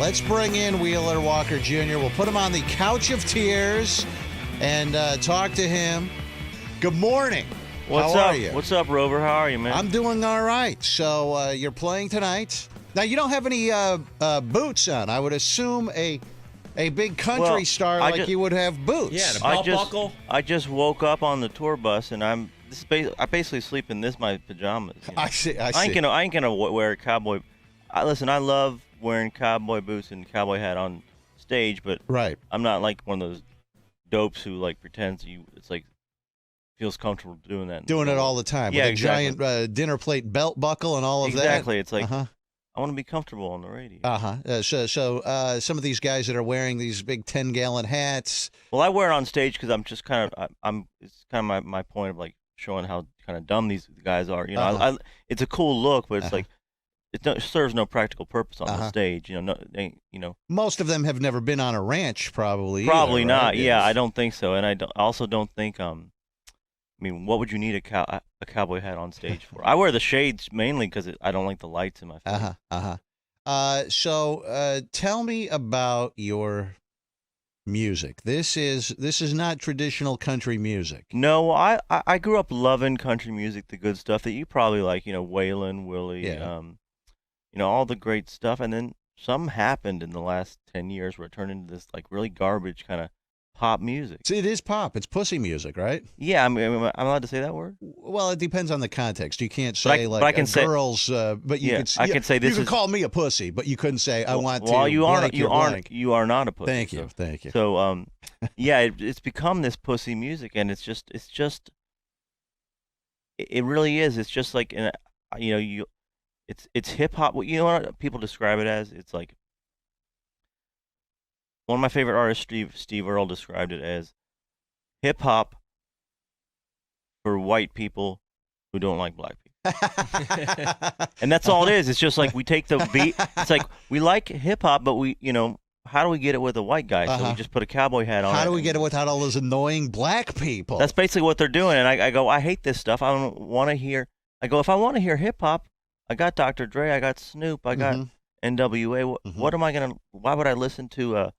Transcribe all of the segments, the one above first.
Let's bring in Wheeler Walker Jr. We'll put him on the couch of tears and talk to him. Good morning. What's How up? are you? What's up, Rover? How are you, man? I'm doing all right. So you're playing tonight. Now, you don't have any boots on. I would assume a big country star like you would have boots. Yeah, and a belt buckle. I just woke up on the tour bus, and I basically sleep in my pajamas. You know? I see. I ain't gonna wear a cowboy. Listen, I love wearing cowboy boots and cowboy hat on stage, but right. I'm not like one of those dopes who like pretends it's like feels comfortable doing that. Doing it all the time. Yeah, with a exactly. giant dinner plate belt buckle and all of that. Exactly. It's like I want to be comfortable on the radio. So some of these guys that are wearing these big 10-gallon hats. Well, I wear it on stage because I'm just kind of it's kind of my point of like showing how kind of dumb these guys are. You know, it's a cool look, but it's like it serves no practical purpose on the stage. You know, Most of them have never been on a ranch, probably. Probably either, not. right? Yeah, I don't think so, and I also don't think I mean, what would you need a cowboy hat on stage for? I wear the shades mainly because I don't like the lights in my face. So tell me about your music. This is not traditional country music. No, I grew up loving country music, the good stuff that you probably like. You know, Waylon, Willie, you know, all the great stuff. And then something happened in the last 10 years where it turned into this like really garbage kind of pop music. See, it is pop. It's pussy music, right? Yeah, I'm allowed to say that word. Well, it depends on the context. You can't say but I can say girls, but you could. I can say this. You could call me a pussy, but you couldn't say I want to. Well, you aren't. You are not a pussy. Thank you. Thank you. So, yeah, it's become this pussy music, and it really is. It's just like, it's hip hop. You know what people describe it as? It's like. One of my favorite artists, Steve Earle, described it as hip hop for white people who don't like black people. And that's all it is. It's just like we take the beat. It's like we like hip hop, but how do we get it with a white guy? So we just put a cowboy hat on. How do we get it without all those annoying black people? That's basically what they're doing. And I go, I hate this stuff. I don't want to hear. I go, if I want to hear hip hop, I got Dr. Dre, I got Snoop, I got NWA. What am I gonna? Why would I listen to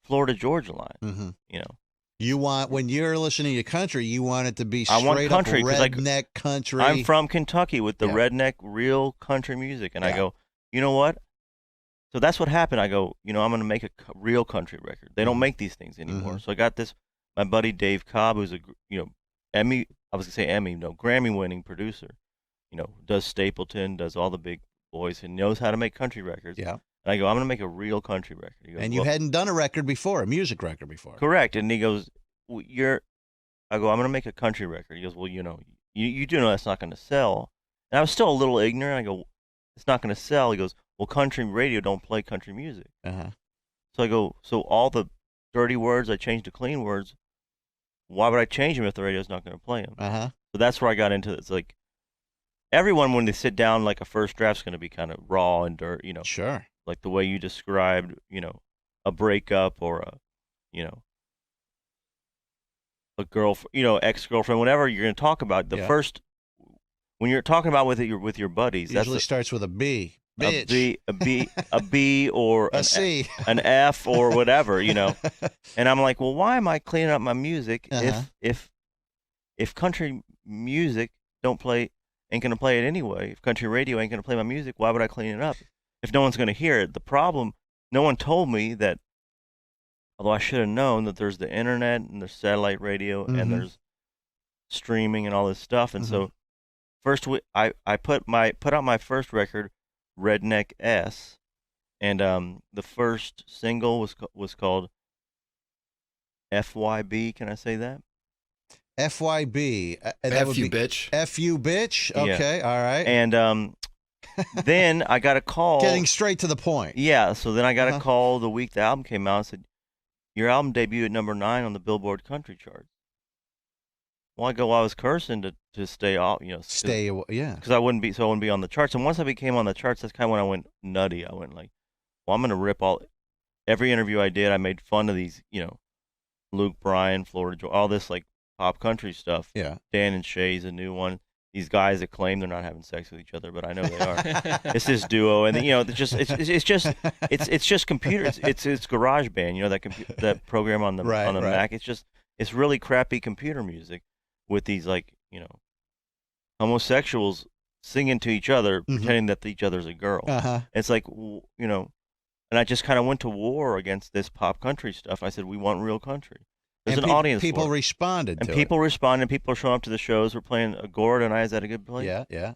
Florida Georgia Line. You want, when you're listening to country, you want it to be straight I want country, up redneck country. I'm from Kentucky with the redneck real country music, and I go, you know what? So that's what happened. I go, I'm going to make a real country record. They don't make these things anymore. So I got my buddy Dave Cobb, who's a Grammy-winning producer. Does Stapleton, does all the big boys, and knows how to make country records. Yeah. And I go, I'm going to make a real country record. He goes, and you hadn't done a record before, a music record before. Correct. And he goes, I go, I'm going to make a country record. He goes, well, you do know that's not going to sell. And I was still a little ignorant. I go, it's not going to sell. He goes, well, country radio don't play country music. So I go, so all the dirty words I changed to clean words, why would I change them if the radio's not going to play them? So that's where I got into it. It's like, everyone, when they sit down, like a first draft's going to be kind of raw and dirt, Sure. Like the way you described, a breakup or a girlfriend, ex-girlfriend, whatever you're going to talk about. First, when you're talking about with your buddies, Usually starts with a B. Bitch. A B or a C, an F or whatever, And I'm like, well, why am I cleaning up my music if country music ain't gonna play it anyway? If country radio ain't gonna play my music, why would I clean it up? If no one's going to hear it. The problem, no one told me that, although I should have known that there's the internet and there's satellite radio and there's streaming and all this stuff. And so first I put out my first record, Redneck S, and the first single was called FYB. Can I say that? FYB. F you, bitch. F you, bitch. Okay, all right. And then I got a call. Getting straight to the point. Yeah, so then I got a call the week the album came out and said, your album debuted at number 9 on the Billboard Country charts. Well, I was cursing to stay off, Stay away, yeah. Because I wouldn't be on the charts. And once I became on the charts, that's kind of when I went nutty. I went like, well, I'm going to rip every interview I did, I made fun of these, Luke Bryan, Florida Georgia, all this like pop country stuff. Yeah. Dan and Shay's a new one. these guys that claim they're not having sex with each other, but I know they are. It's this duo, and it's just computer. It's GarageBand, that program on the Mac. It's really crappy computer music with these homosexuals singing to each other, pretending that each other's a girl. It's like and I just kind of went to war against this pop country stuff. I said we want real country. There's an audience. People responded, and people responded. People are showing up to the shows. We're playing Agora tonight. Is that a good place? Yeah.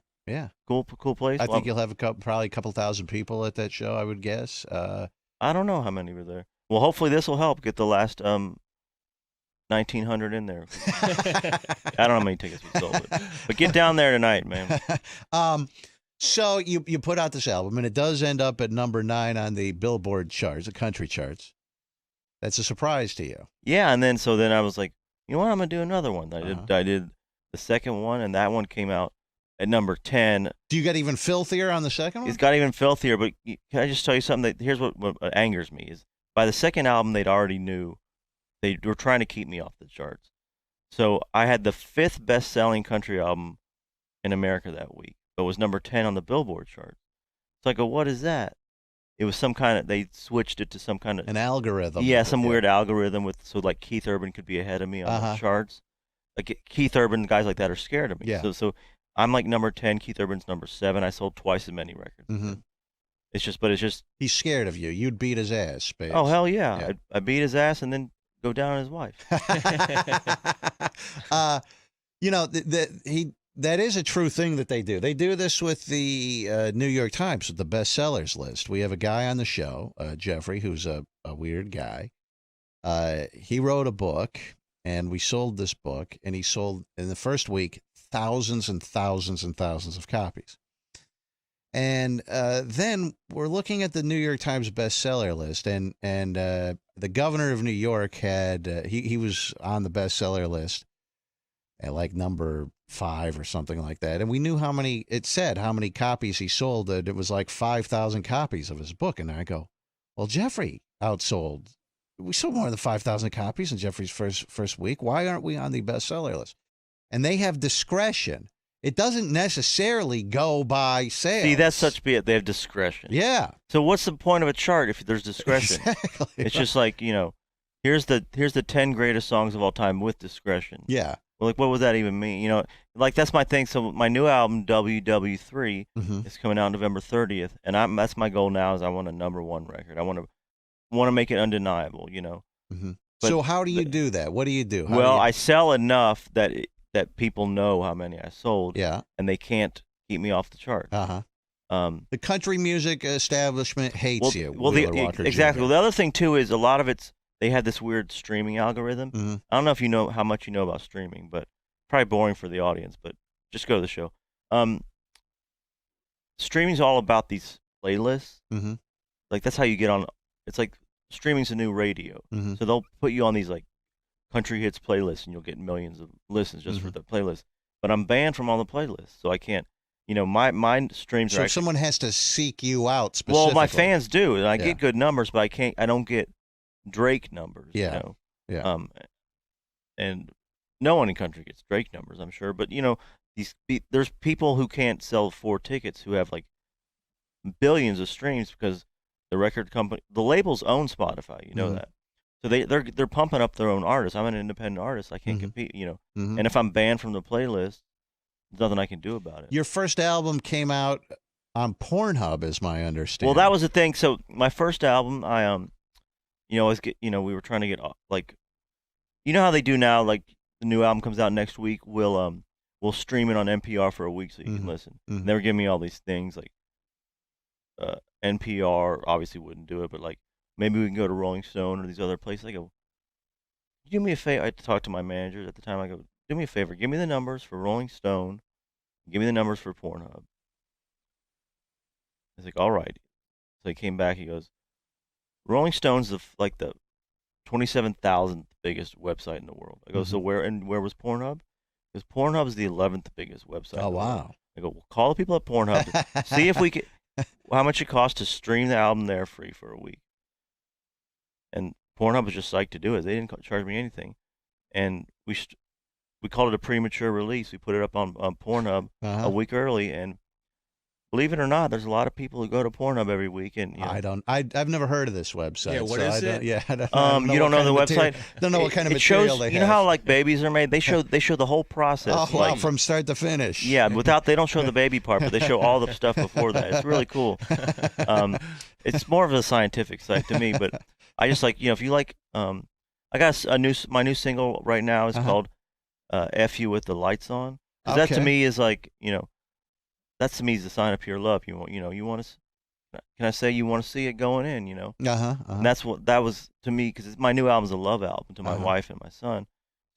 Cool place. I think you'll have probably a couple thousand people at that show, I would guess. I don't know how many were there. Well, hopefully this will help get the last 1,900 in there. I don't know how many tickets we sold, but get down there tonight, man. So you put out this album, and it does end up at number 9 on the Billboard charts, the country charts. That's a surprise to you. Yeah, and then I was like, you know what? I'm gonna do another one. I did the second one, and that one came out at number 10. Do you get even filthier on the second one? It's got even filthier. But can I just tell you something? Here's what angers me is by the second album, they'd already knew they were trying to keep me off the charts. So I had the 5th best-selling country album in America that week, but it was number 10 on the Billboard chart. So I go, what is that? It was they switched it to some kind of an algorithm. Yeah, some weird algorithm so like Keith Urban could be ahead of me on the charts. Like Keith Urban, guys like that are scared of me. Yeah. So I'm like number 10. Keith Urban's number 7. I sold twice as many records. It's just he's scared of you. You'd beat his ass, Spades. Oh hell yeah! I beat his ass and then go down on his wife. That is a true thing that they do. They do this with the New York Times, with the bestsellers list. We have a guy on the show, Jeffrey, who's a weird guy. He wrote a book, and we sold this book, and he sold, in the first week, thousands and thousands and thousands of copies. And then we're looking at the New York Times bestseller list, and the governor of New York had, he was on the bestseller list at like number 5 or something like that. And we knew how many copies he sold. It was like 5,000 copies of his book. And I go, well, Jeffrey outsold. We sold more than 5,000 copies in Jeffrey's first week. Why aren't we on the bestseller list? And they have discretion. It doesn't necessarily go by sales. See, that's they have discretion. Yeah. So what's the point of a chart if there's discretion? Exactly. It's just like, here's the 10 greatest songs of all time with discretion. Yeah. Well, like, what would that even mean? Like, that's my thing. So my new album, WW3, is coming out November 30th, and that's my goal now is I want a number 1 record. I want to make it undeniable, So how do you do that? What do you do? I sell enough that people know how many I sold. Yeah. And they can't keep me off the chart. The country music establishment hates you. Well, exactly. Well, the other thing too is a lot of they have this weird streaming algorithm. I don't know if you know how much you know about streaming, but probably boring for the audience. But just go to the show. Streaming's all about these playlists. Like that's how you get on. It's like streaming's a new radio. So they'll put you on these like country hits playlists, and you'll get millions of listens just for the playlist. But I'm banned from all the playlists, so I can't. My streams. So someone has to seek you out specifically. Well, my fans do, and I get good numbers, but I don't get Drake numbers. Yeah. Yeah. And no one in country gets Drake numbers, I'm sure. But there's people who can't sell 4 tickets who have like billions of streams because the record company, the labels own Spotify. You know that. So they're pumping up their own artists. I'm an independent artist. I can't compete, And if I'm banned from the playlist, there's nothing I can do about it. Your first album came out on Pornhub, is my understanding. Well, that was the thing. So my first album, we were trying to get like, how they do now. Like the new album comes out next week. We'll stream it on NPR for a week so you can listen. And they were giving me all these things like, NPR obviously wouldn't do it, but like. Maybe we can go to Rolling Stone or these other places. I go, do me a favor. I had to talk to my managers at the time. I go, do me a favor. Give me the numbers for Rolling Stone. Give me the numbers for Pornhub. I was like, all right. So he came back. He goes, Rolling Stone's the 27,000th biggest website in the world. I go, so where was Pornhub? Because Pornhub is the 11th biggest website. Oh, wow. I go, well, call the people at Pornhub to see if we can, how much it costs to stream the album there free for a week. And Pornhub was just psyched to do it. They didn't charge me anything. And we called it a premature release. We put it up on Pornhub a week early, and believe it or not, there's a lot of people who go to Pornhub every week. And I've never heard of this website. Yeah, what is it? Yeah, I don't know you don't know the website? Don't know what kind of it material shows, they have. You know how like babies are made? They show the whole process. Oh wow, from start to finish. Yeah, they don't show the baby part, but they show all the stuff before that. It's really cool. It's more of a scientific site to me, but I just like, if you like, I got my new single right now is called "F You with the Lights On." 'Cause that to me is like, that to me is a sign of pure love. You want to. Can I say you want to see it going in? And that's what that was to me, because my new album is a love album to my wife and my son.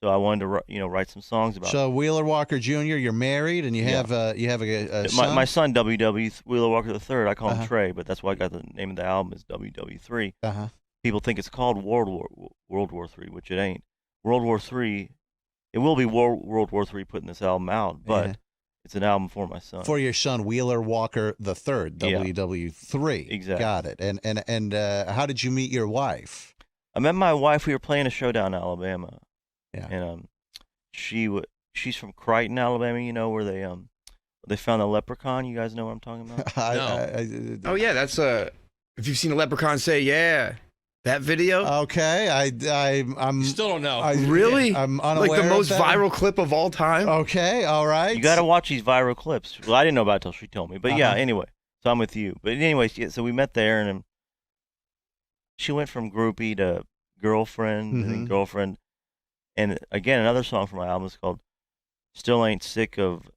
So I wanted to write some songs about. So Wheeler Walker Jr., you're married and you have a son? My son WW Wheeler Walker III. I call him Trey, but that's why I got the name of the album is WW3. People think it's called World War III, which it ain't. World War III. It will be World War III putting this album out, but it's an album for my son. For your son, Wheeler Walker the Third, WW3. Exactly. Got it. And how did you meet your wife? I met my wife. We were playing a show down in Alabama. Yeah. And she's from Crichton, Alabama. Where they found the leprechaun. You guys know what I'm talking about? No. Oh yeah, that's if you've seen a leprechaun say yeah. That video? Okay, I'm. You still don't know. Really? I'm unaware. Like the most of that. viral clip of all time. Okay, all right. You got to watch these viral clips. Well, I didn't know about it till she told me. But yeah, anyway, so I'm with you. But anyway, so we met there, and she went from groupie to girlfriend, and then girlfriend, and again another song from my album is called "Still Ain't Sick of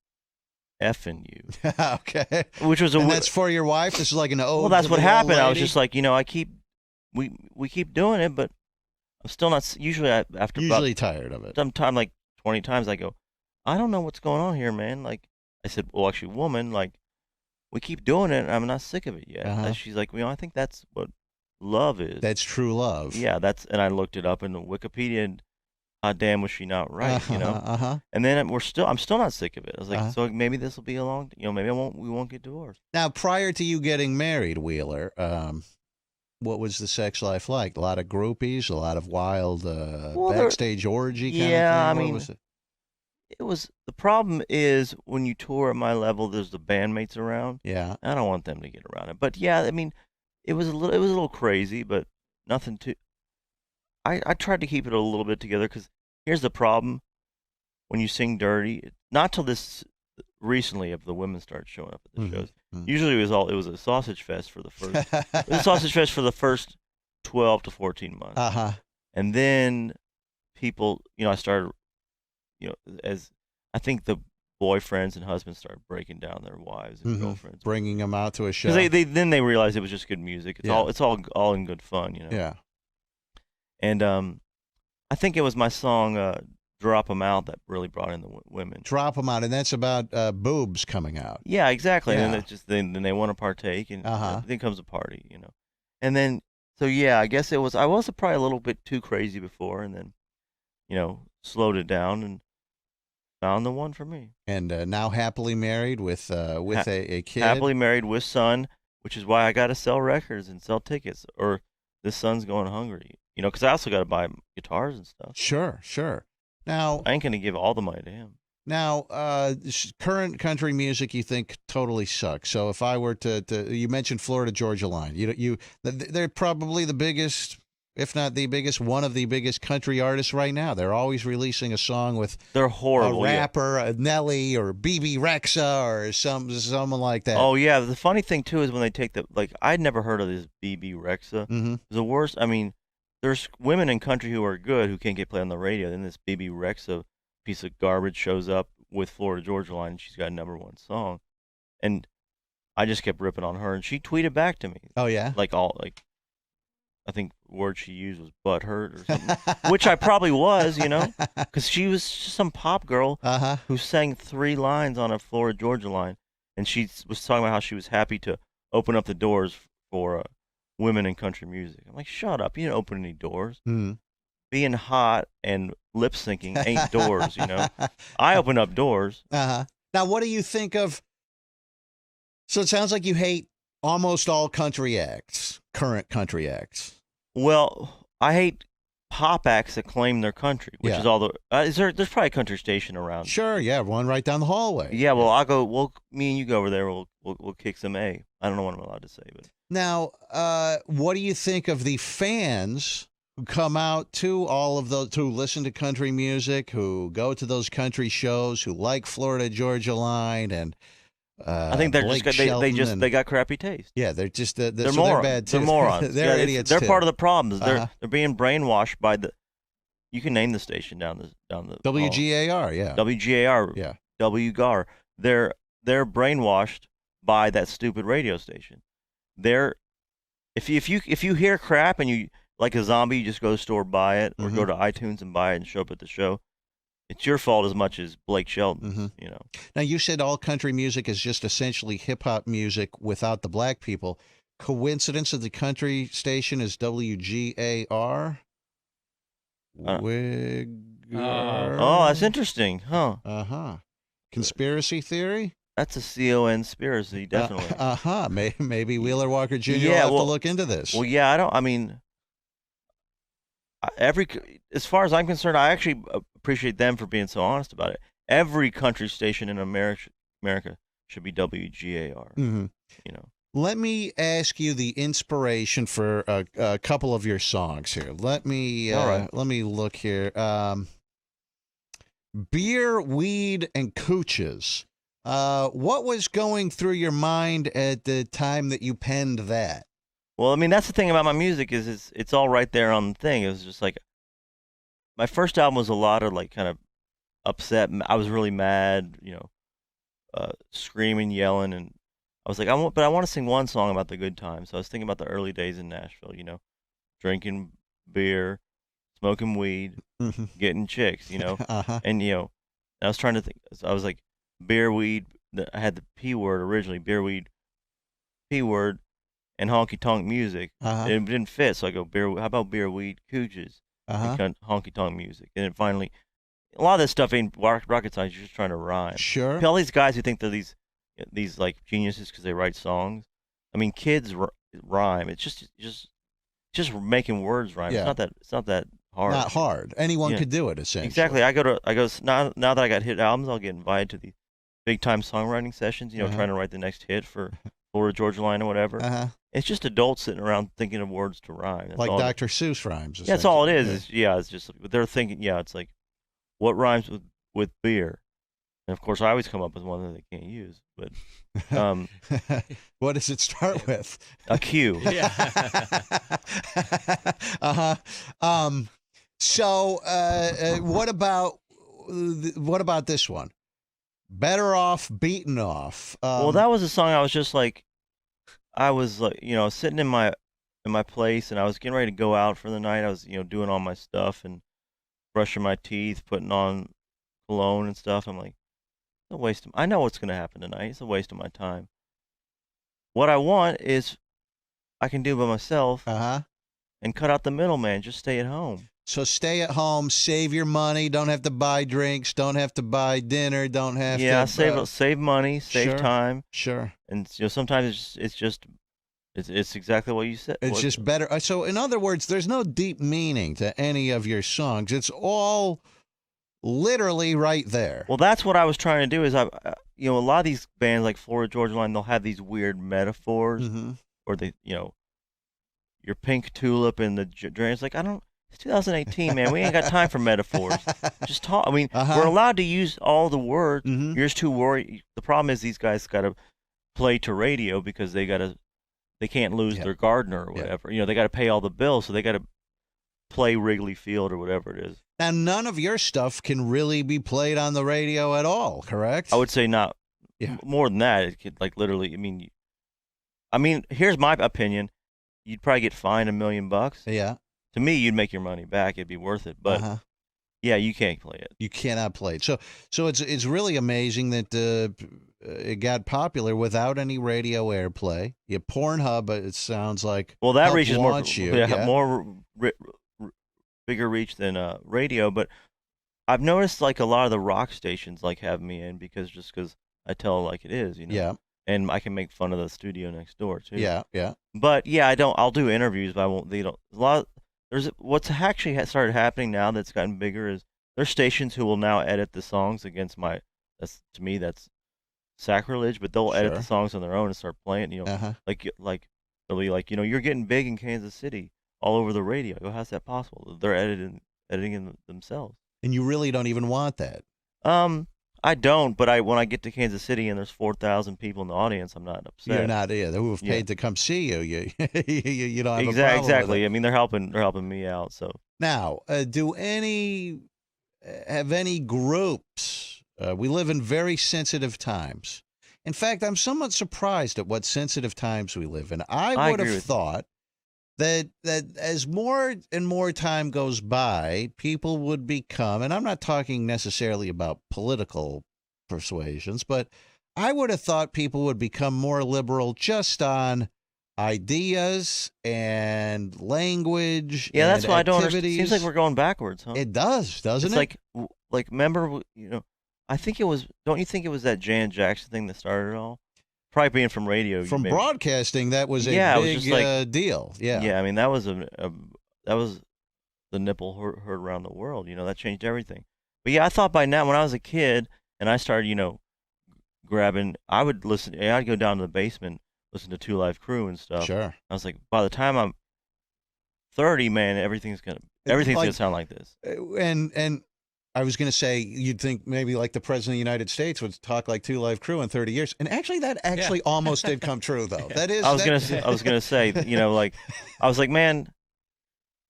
Effing You." Okay. Which was that's for your wife. This is like an ode. Well, that's to what the happened. old I was lady? just like, we keep doing it, but I'm still not. Usually, after tired of it. Sometime like 20 times, I go, I don't know what's going on here, man. Like I said, well, actually, woman, like we keep doing it, and I'm not sick of it yet. And she's like, I think that's what love is. That's true love. Yeah, and I looked it up in Wikipedia, and God damn, was she not right? And then I'm still not sick of it. I was like, so maybe this will be a long, maybe we won't get divorced. Now, prior to you getting married, Wheeler, what was the sex life like? A lot of groupies, a lot of wild backstage orgy kind of thing? Yeah, I What mean, was it? It was, the problem is when you tour at my level, there's the bandmates around. Yeah. I don't want them to get around it. But yeah, I mean, it was a little crazy, but nothing too. I tried to keep it a little bit together, because here's the problem: when you sing dirty, not till this recently, if the women started showing up at the shows. Usually it was a sausage fest for the first. It was a sausage fest for the first 12 to 14 months. And then people, I started, as I think the boyfriends and husbands started breaking down their wives and girlfriends, bringing them out to a show. Because then they realized it was just good music. It's all in good fun, Yeah. And I think it was my song "Drop 'Em Out" that really brought in the women. Drop 'em out, and that's about boobs coming out. Yeah, exactly. Yeah. And then then they want to partake, and then comes a party, And then so yeah, I guess I was probably a little bit too crazy before, and then slowed it down and found the one for me. And now happily married with a kid. Happily married with son, which is why I got to sell records and sell tickets, or this son's going hungry. Because I also got to buy guitars and stuff. Sure. Now I ain't gonna give all the money to him. Now, current country music you think totally sucks. So if I were to you mentioned Florida Georgia Line. They're probably the biggest, if not the biggest, one of the biggest country artists right now. They're always releasing a song with they're horrible, a rapper, a Nelly or BB Rexa or someone like that. Oh yeah, the funny thing too is when they take I'd never heard of this BB Rexa. The worst. I mean, there's women in country who are good who can't get played on the radio. Then this BB Rexa piece of garbage shows up with Florida Georgia Line, and she's got a #1 song, and I just kept ripping on her, and she tweeted back to me. Oh yeah, I think the word she used was butthurt or something, which I probably was, because she was just some pop girl who sang 3 lines on a Florida Georgia Line, and she was talking about how she was happy to open up the doors for women in country music. I'm like, shut up! You didn't open any doors. Being hot and lip syncing ain't doors, I open up doors. Now, what do you think of? So it sounds like you hate almost all country acts, current country acts. Well, I hate pop acts that claim their country, which is all the. There's probably a country station around. Sure, yeah, one right down the hallway. Yeah, well, I'll go. Me and you go over there. We'll kick some A. I don't know what I'm allowed to say, but now, what do you think of the fans who come out to all of those, who listen to country music, who go to those country shows, who like Florida Georgia Line and? I think they're Blake just they got crappy taste. Yeah, they're just they're bad too. They're morons. They're idiots. They're too. part of the problem. They're being brainwashed by the. You can name the station down the WGAR. Yeah. WGAR. Yeah. WGAR. They're brainwashed by that stupid radio station. If you hear crap and you like a zombie, you just go to the store, buy it, or go to iTunes and buy it and show up at the show. It's your fault as much as Blake Shelton's, you know. Now, you said all country music is just essentially hip-hop music without the black people. Coincidence that the country station is WGAR? Oh, that's interesting, huh? Conspiracy theory? That's a conspiracy, definitely. Maybe Wheeler Walker Jr. will have to look into this. Well, yeah, as far as I'm concerned, I actually appreciate them for being so honest about it. Every country station in America should be WGAR. You know. Let me ask you the inspiration for a couple of your songs here. Let me look here. Beer, weed, and cooches. What was going through your mind at the time that you penned that? Well, I mean, that's the thing about my music is it's all right there on the thing. It was just like my first album was a lot of like kind of upset. I was really mad, you know, screaming, yelling, and I was like, I want to sing one song about the good times. So I was thinking about the early days in Nashville, you know, drinking beer, smoking weed, getting chicks, you know, and you know, I was trying to think. So I was like, beer, weed. I had the P word originally, beer, weed, P word. And honky tonk music, it didn't fit. So I go beer. How about beer, weed, cooches, and honky tonk music? And then finally, a lot of this stuff ain't rocket science. You're just trying to rhyme. Sure. All these guys who think they're these like geniuses because they write songs. I mean, kids rhyme. It's just making words rhyme. Yeah. It's not that hard. Not hard. Anyone could do it, essentially. Exactly. I go now that I got hit albums, I'll get invited to these big time songwriting sessions. You know, trying to write the next hit for Florida Georgia Line or whatever. It's just adults sitting around thinking of words to rhyme. That's like Dr. Seuss rhymes. Yeah, that's all it is. It's just they're thinking. Yeah, it's like what rhymes with beer, and of course I always come up with one that they can't use. But what does it start with? A Q. Yeah. So what about this one? Better off, beaten off. Well, that was a song I was just like. I was like, you know, sitting in my place, and I was getting ready to go out for the night. I was, you know, doing all my stuff and brushing my teeth, putting on cologne and stuff. I'm like, it's a waste of. I know what's going to happen tonight. It's a waste of my time. What I want is, I can do by myself. And cut out the middleman. Just stay at home. So stay at home, save your money. Don't have to buy drinks. Don't have to buy dinner. Don't have to. Save money, save time. Sure. And you know, sometimes it's exactly what you said. It's just better. So in other words, there's no deep meaning to any of your songs. It's all literally right there. Well, that's what I was trying to do. Is you know, a lot of these bands like Florida Georgia Line, they'll have these weird metaphors, or they, you know, your pink tulip and the drain. It's like It's 2018, man. We ain't got time for metaphors. Just talk. I mean, we're allowed to use all the words. You're just too worried. The problem is these guys got to play to radio because they can't lose their gardener or whatever. You know, they got to pay all the bills, so they got to play Wrigley Field or whatever it is. Now, none of your stuff can really be played on the radio at all, correct? I would say not. Yeah. More than that, it could, like, literally. I mean, here's my opinion. You'd probably get fined $1 million. Yeah. To me, you'd make your money back. It'd be worth it. But yeah, you can't play it. You cannot play it. So it's really amazing that it got popular without any radio airplay. Pornhub, it sounds like. Well, that reaches more. Bigger reach than radio. But I've noticed like a lot of the rock stations like have me in because I tell it like it is, you know. Yeah. And I can make fun of the studio next door too. Yeah, yeah. But yeah, I'll do interviews, but I won't. There's what's actually started happening now that's gotten bigger is there's stations who will now edit the songs against my. To me that's sacrilege, but they'll edit the Sure. songs on their own and start playing. Like they'll be like, you're getting big in Kansas City all over the radio. Go, how's that possible? They're editing themselves. And you really don't even want that. I don't, but when I get to Kansas City and there's 4,000 people in the audience, I'm not upset. You're not who have paid to come see you. You don't have a problem Exactly. with it. I mean, they're helping me out. So Now, have any groups? We live in very sensitive times. In fact, I'm somewhat surprised at what sensitive times we live in. I would have thought that as more and more time goes by, people would become, and I'm not talking necessarily about political persuasions, but I would have thought people would become more liberal just on ideas and language. yeah, and that's why I don't understand. activities. Seems like we're going backwards, huh? It does, doesn't It's it? like remember, I think it was. Don't you think it was that Janet Jackson thing that started it all? Probably being from radio. From maybe. broadcasting, that was a Yeah, it was big just like- deal. Yeah. Yeah, I mean that was that was the nipple heard around the world. That changed everything. But yeah, I thought by now when I was a kid and I started, grabbing, I would listen. I'd go down to the basement, listen to Two Live Crew and stuff. Sure. I was like, by the time I'm 30, man, everything's gonna sound like this. And I was going to say, you'd think maybe like the president of the United States would talk like Two Live Crew in 30 years. And actually, that almost did come true, though. That is. I was gonna say, I was like, man,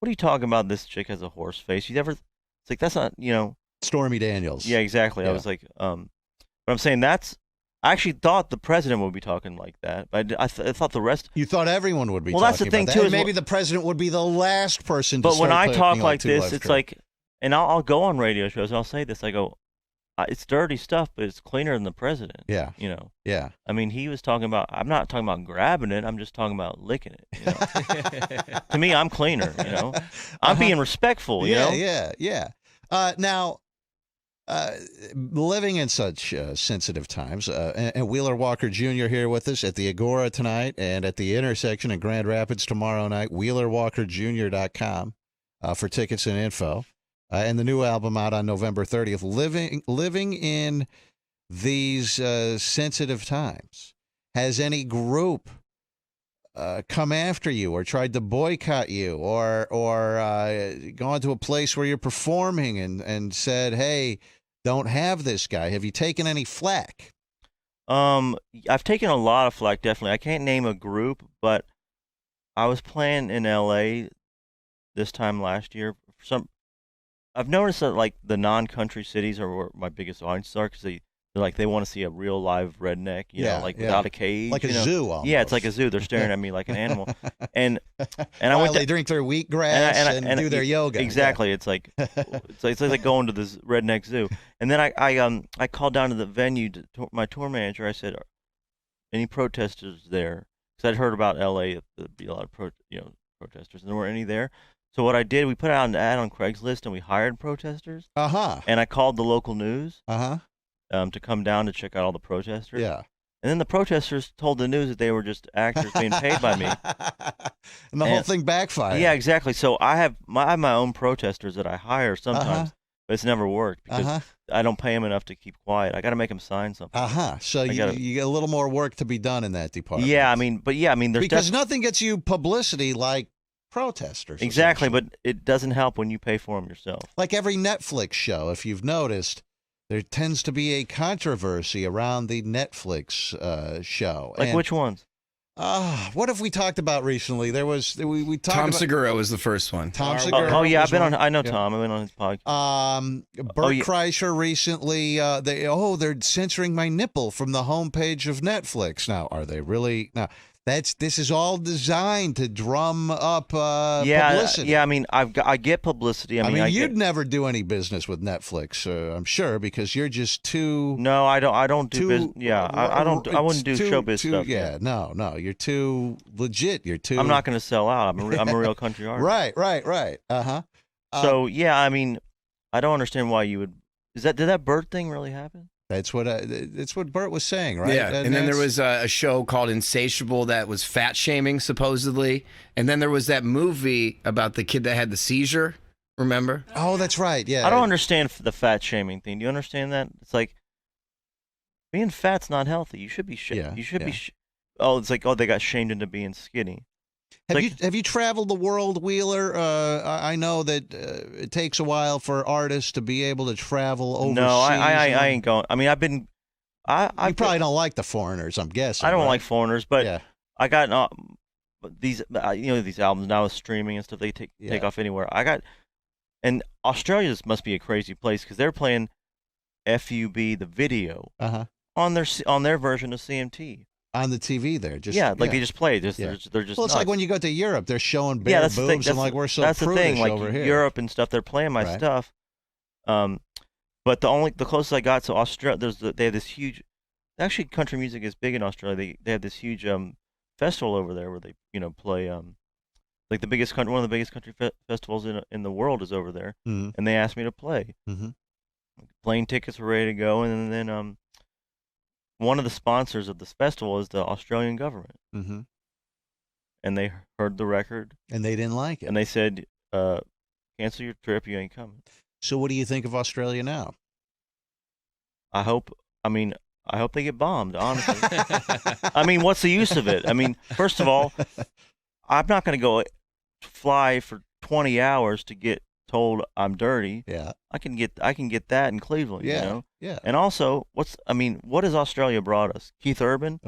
what are you talking about? This chick has a horse face. It's like, that's not, Stormy Daniels. Yeah, exactly. Yeah. I was like, but I'm saying I actually thought the president would be talking like that, but I thought the rest. You thought everyone would be. Well, talking that's the thing about too. that. And maybe the president would be the last person. But to when start I talk talking like Two this, Live it's Crew. like, and I'll go on radio shows. I'll say this. I go, it's dirty stuff, but it's cleaner than the president. Yeah. Yeah. I mean, he was talking about. I'm not talking about grabbing it. I'm just talking about licking it. To me, I'm cleaner. I'm being respectful. Yeah. Now, living in such sensitive times, and Wheeler Walker Jr. here with us at the Agora tonight and at the intersection in Grand Rapids tomorrow night. WheelerWalkerJr.com for tickets and info. And the new album out on November 30th. Living in these sensitive times. Has any group come after you or tried to boycott you or gone to a place where you're performing and said, hey, don't have this guy? Have you taken any flack? I've taken a lot of flack, definitely. I can't name a group, but I was playing in LA this time last year. I've noticed that like the non-country cities are where my biggest audiences are because they want to see a real live redneck, without a cage, like a zoo. Almost. Yeah, it's like a zoo. They're staring at me like an animal, and I went. They drink their wheatgrass and do their yoga. Exactly, it's like it's like going to this redneck zoo. And then I called down to the venue to my tour manager. I said, any protesters there? Because I'd heard about L.A. There'd be a lot of protesters, and there weren't any there. So what I did, we put out an ad on Craigslist and we hired protesters. And I called the local news. To come down to check out all the protesters. Yeah. And then the protesters told the news that they were just actors being paid by me. And the whole thing backfired. Yeah, exactly. So I have my own protesters that I hire sometimes, but it's never worked because I don't pay them enough to keep quiet. I got to make them sign something. So you get a little more work to be done in that department. Yeah, I mean, there's because nothing gets you publicity like protesters. Exactly, but it doesn't help when you pay for them yourself. Like every Netflix show, if you've noticed, there tends to be a controversy around the Netflix show. Like which ones? What have we talked about recently? There was we talked Tom about Segura was the first one. Tom Segura. Oh yeah, I know Tom. I've been on his podcast. Bert Kreischer recently. They're censoring my nipple from the homepage of Netflix. Now, are they really? Now, this is all designed to drum up publicity. Yeah, I mean, I get publicity. I mean, you'd never do any business with Netflix, I'm sure, because you're just too. No, I don't do business. Yeah, I don't. I wouldn't do showbiz stuff. Yeah, no, you're too legit. You're too. I'm not going to sell out. I'm a real country artist. Right. So yeah, I mean, I don't understand why you would. Did that Bert thing really happen? That's what Bert was saying, right? Yeah, and then there was a show called Insatiable that was fat shaming, supposedly. And then there was that movie about the kid that had the seizure, remember? Oh, that's right, yeah. I don't understand the fat shaming thing. Do you understand that? It's like, being fat's not healthy. You should be shamed. You should be it's like, they got shamed into being skinny. Have you traveled the world, Wheeler? I know that it takes a while for artists to be able to travel overseas. No, I ain't going. I mean, I've been. You probably don't like the foreigners, I'm guessing. I don't right? like foreigners, but I got these. These albums now with streaming and stuff. They take off anywhere. And Australia must be a crazy place because they're playing FUB the video on their version of CMT. On the TV there. They just play. They're just well, it's nuts. like when you go to Europe, they're showing bare boobs and like we're so that's prudish the thing. Like over here. Europe and stuff, they're playing my stuff. But the closest I got to Australia, they have this huge. Actually, country music is big in Australia. They have this huge festival over there where they play like one of the biggest country festivals in the world is over there, and they asked me to play. Plane tickets were ready to go, and then one of the sponsors of this festival is the Australian government. And they heard the record. And they didn't like it. And they said, cancel your trip, you ain't coming. So what do you think of Australia now? I hope they get bombed, honestly. I mean, what's the use of it? I mean, first of all, I'm not going to go fly for 20 hours to get told I'm dirty. Yeah. I can get that in Cleveland, Yeah. And also, what has Australia brought us? Keith Urban?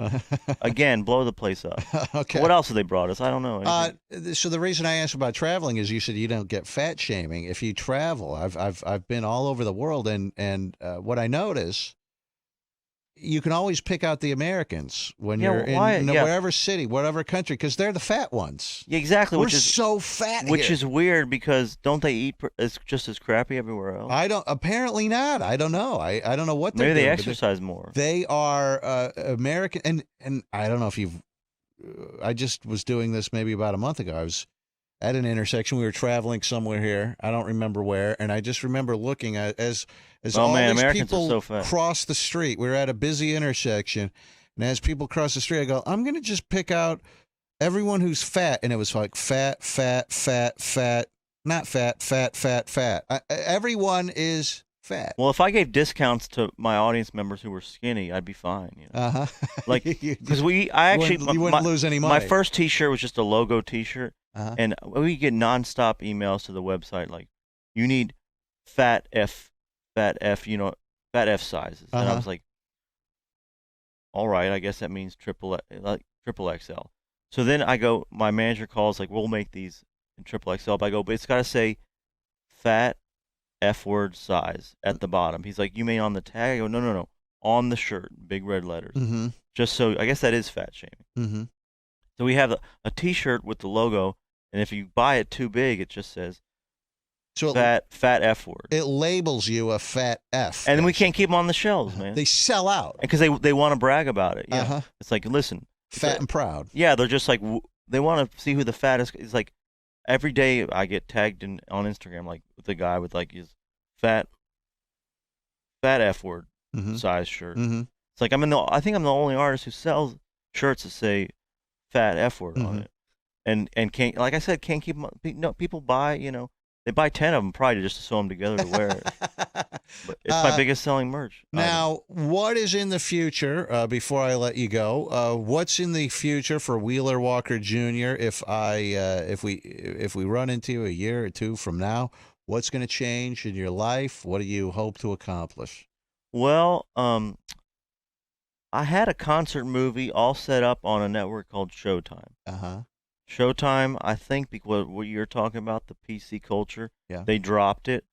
Again, blow the place up. Okay. What else have they brought us? I don't know. So the reason I asked about traveling is you said you don't get fat shaming if you travel. I've been all over the world, and what I notice, you can always pick out the Americans when you're in wherever city, whatever country, because they're the fat ones. Yeah, exactly. We're so fat Which here. is weird because don't they eat just as crappy everywhere else? Apparently not. I don't know. I don't know what they're Maybe they doing, exercise more. They are American, and I don't know if you've. I just was doing this maybe about a month ago. I was at an intersection. We were traveling somewhere here. I don't remember where, and I just remember looking at as all these Americans people are so fat. cross the street. We were at a busy intersection, and as people cross the street, I go, I'm going to just pick out everyone who's fat, and it was like fat, not fat. Everyone is fat. Well, if I gave discounts to my audience members who were skinny, I'd be fine. Like because you wouldn't lose any money. My first T-shirt was just a logo T-shirt, and we get nonstop emails to the website like, you need fat F sizes, and I was like, all right, I guess that means triple XL. So then my manager calls like, we'll make these in triple XL, but I go, but it's got to say fat F word size at the bottom. He's like, you mean on the tag? I go, no, on the shirt, big red letters. Just so, I guess that is fat shaming. So we have a T-shirt with the logo, and if you buy it too big, it just says fat F word. It labels you a fat F. And then we can't keep them on the shelves, man. They sell out. Because they want to brag about it. Yeah. It's like, listen. Fat and proud. Yeah, they're just like, they want to see who the fattest. It's like, every day I get tagged on Instagram, like, with a guy with, like, his fat F word size shirt. It's like, I think I'm the only artist who sells shirts that say fat F word on it. And can't, like I said, can't keep them. No, people buy, they buy 10 of them probably just to sew them together to wear it. But it's my biggest selling merch. Now, what is in the future? Before I let you go, what's in the future for Wheeler Walker Jr. If we run into you a year or two from now, what's going to change in your life? What do you hope to accomplish? Well, I had a concert movie all set up on a network called Showtime. Showtime, I think, because what you're talking about, the PC culture, they dropped it.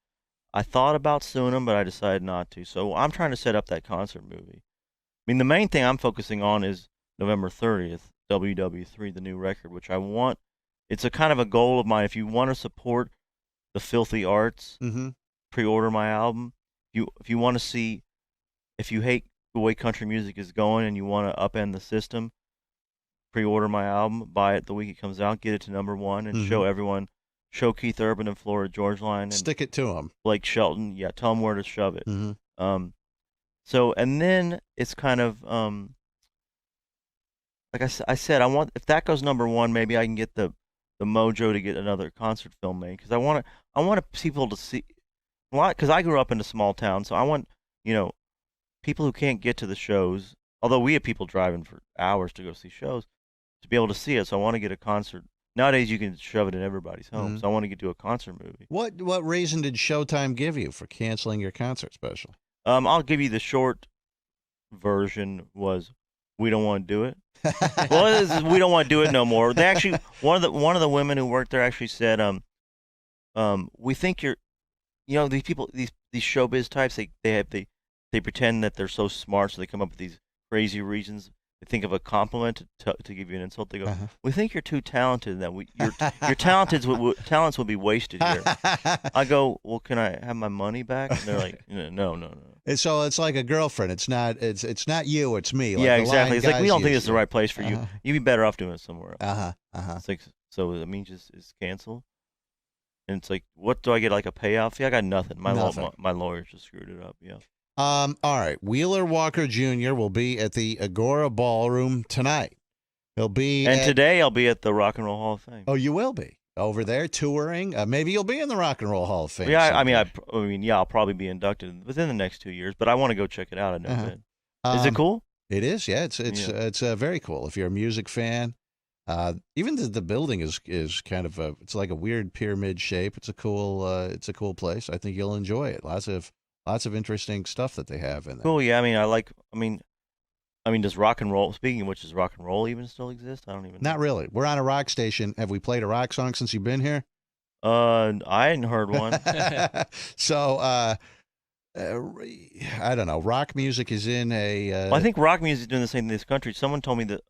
I thought about suing them, but I decided not to. So I'm trying to set up that concert movie. I mean, the main thing I'm focusing on is November 30th, WW3, the new record, which I want. It's a kind of a goal of mine. If you want to support the filthy arts, pre-order my album. If you want to see, if you hate the way country music is going and you want to upend the system, pre-order my album, buy it the week it comes out, get it to #1, and show everyone, show Keith Urban and Florida George Line, and stick it to them. Blake Shelton, tell them where to shove it. So, and then it's kind of like I said, I want, if that goes number one, maybe I can get the mojo to get another concert film made, because I want people to see a lot, because I grew up in a small town, so I want, you know, people who can't get to the shows, although we have people driving for hours to go see shows, to be able to see it. So I want to get a concert. Nowadays you can shove it in everybody's home, so I want to get to a concert movie. What reason did Showtime give you for canceling your concert special? I'll give you the short version. Was we don't want to do it. Well, we don't want to do it no more. They actually, one of the women who worked there actually said, we think you're, you know, these people, these showbiz types, they pretend that they're so smart, so they come up with these crazy reasons. They think of a compliment to give you an insult. They go, we think you're too talented, and that your talents would be wasted here. I go, well, can I have my money back? And they're like, no. And so it's like a girlfriend. It's not you. It's me. Like yeah, exactly. It's like, we don't think use. it's the right place for you. You'd be better off doing it somewhere else. It's like, so it means it's canceled. And it's like, what do I get? Like a payout fee? I got nothing. My lawyers just screwed it up. Yeah. All right. Wheeler Walker Jr. will be at the Agora Ballroom tonight. He'll be today I'll be at the Rock and Roll Hall of Fame. Oh, you will be over there touring. Maybe you'll be in the Rock and Roll Hall of Fame. Yeah, someday. I'll probably be inducted within the next 2 years. But I want to go check it out. I've never been. Is it cool? It is. Yeah, it's very cool. If you're a music fan, even the building is kind of it's like a weird pyramid shape. It's a cool place. I think you'll enjoy it. Lots of interesting stuff that they have in there. Cool. Yeah. I mean, does rock and roll? Speaking of which, does rock and roll even still exist? I don't even know. Not really. We're on a rock station. Have we played a rock song since you've been here? I hadn't heard one. So, I don't know. Rock music is in a. Well, I think rock music is doing the same in this country. Someone told me that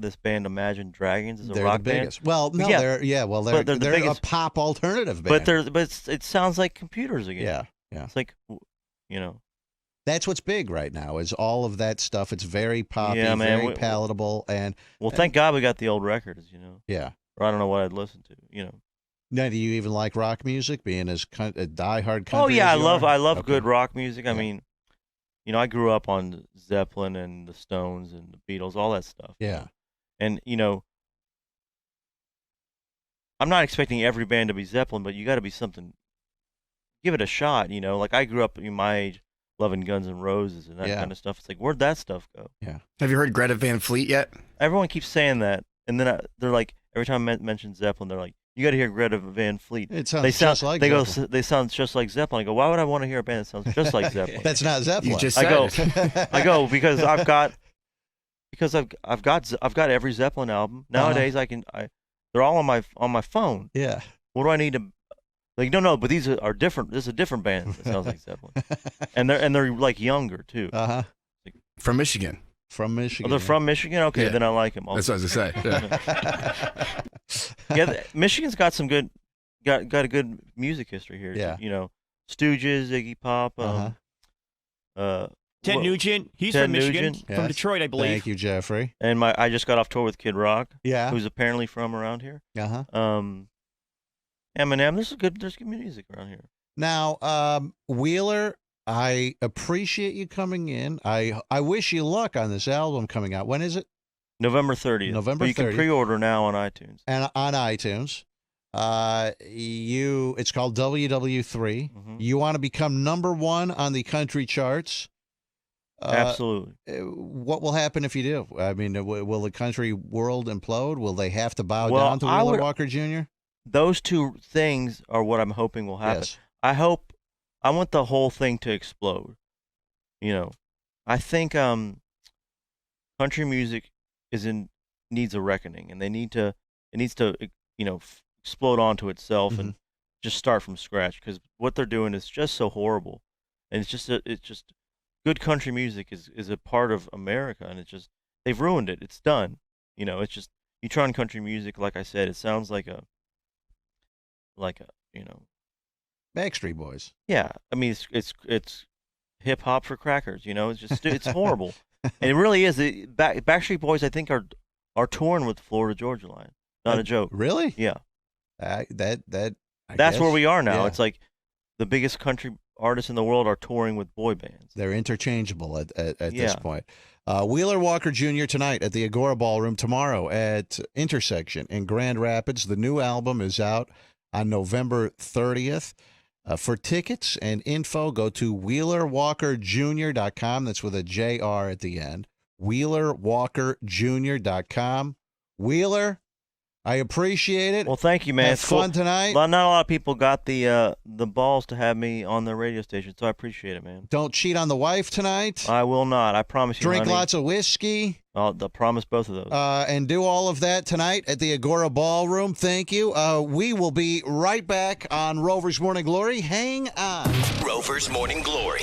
this band Imagine Dragons is a rock band. Well, no, they're the biggest. A pop alternative band. But it sounds like computers again. Yeah. It's like, you know. That's what's big right now, is all of that stuff. It's very poppy, very palatable, and thank God we got the old records, you know. Yeah. Or I don't know what I'd listen to, you know. Now, do you even like rock music, being as a diehard country? Oh yeah, I love good rock music. I mean, you know, I grew up on Zeppelin and the Stones and the Beatles, all that stuff. Yeah. And you know, I'm not expecting every band to be Zeppelin, but you got to be something. Give it a shot, you know. Like I grew up in my age loving Guns N' Roses and that kind of stuff. It's like, where'd that stuff go? Yeah. Have you heard Greta Van Fleet yet? Everyone keeps saying that, and then they're like, every time I mention Zeppelin, they're like, you got to hear Greta Van Fleet. It sounds just like Zeppelin. They sound just like Zeppelin. I go, why would I want to hear a band that sounds just like Zeppelin? That's not Zeppelin. You just said I go because I've got every Zeppelin album nowadays. They're all on my phone. Yeah. What do I need to? Like, no, but these are different. This is a different band that sounds like Zeppelin, and they're like younger too. Like, from Michigan. From Michigan. Oh, they're from Michigan. Okay, then I like them. That's what I was gonna say. Yeah, Michigan's got some got a good music history here. Yeah. You know, Stooges, Iggy Pop. Ted Nugent. He's Ted from Michigan, Nugent. from Detroit, I believe. Thank you, Jeffrey. And I just got off tour with Kid Rock. Yeah. Who's apparently from around here. Eminem. There's good music around here. Now, Wheeler, I appreciate you coming in. I wish you luck on this album coming out. When is it? November 30th. November 30th. You can pre-order now on iTunes. And on iTunes. It's called WW3. You want to become #1 on the country charts. Absolutely. What will happen if you do? I mean, will the country world implode? Will they have to bow down to Wheeler Walker Jr.? Those two things are what I'm hoping will happen. Yes. I want the whole thing to explode. You know, I think country music needs a reckoning, and it needs to you know, explode onto itself and just start from scratch, because what they're doing is just so horrible, and it's just good country music is a part of America, and they've ruined it. It's done. You know, it's just, you try on country music, like I said, it sounds like a you know, Backstreet Boys. Yeah, I mean it's hip hop for crackers. You know, it's just it's horrible, and it really is. Backstreet Boys, I think, are touring with Florida Georgia Line. Not a joke. Really? Yeah. That's where we are now. Yeah. It's like the biggest country artists in the world are touring with boy bands. They're interchangeable at this point. Wheeler Walker Jr. tonight at the Agora Ballroom, tomorrow at Intersection in Grand Rapids. The new album is out on November 30th. For tickets and info, go to WheelerWalkerJr.com. That's with a JR at the end. WheelerWalkerJr.com. Wheeler, I appreciate it. Well, thank you, man. Have it's fun cool. tonight. Not a lot of people got the balls to have me on the radio station, so I appreciate it, man. Don't cheat on the wife tonight. I will not. I promise you. Drink honey. lots of whiskey. I'll promise both of those. And do all of that tonight at the Agora Ballroom. Thank you. We will be right back on Rover's Morning Glory. Hang on. Rover's Morning Glory.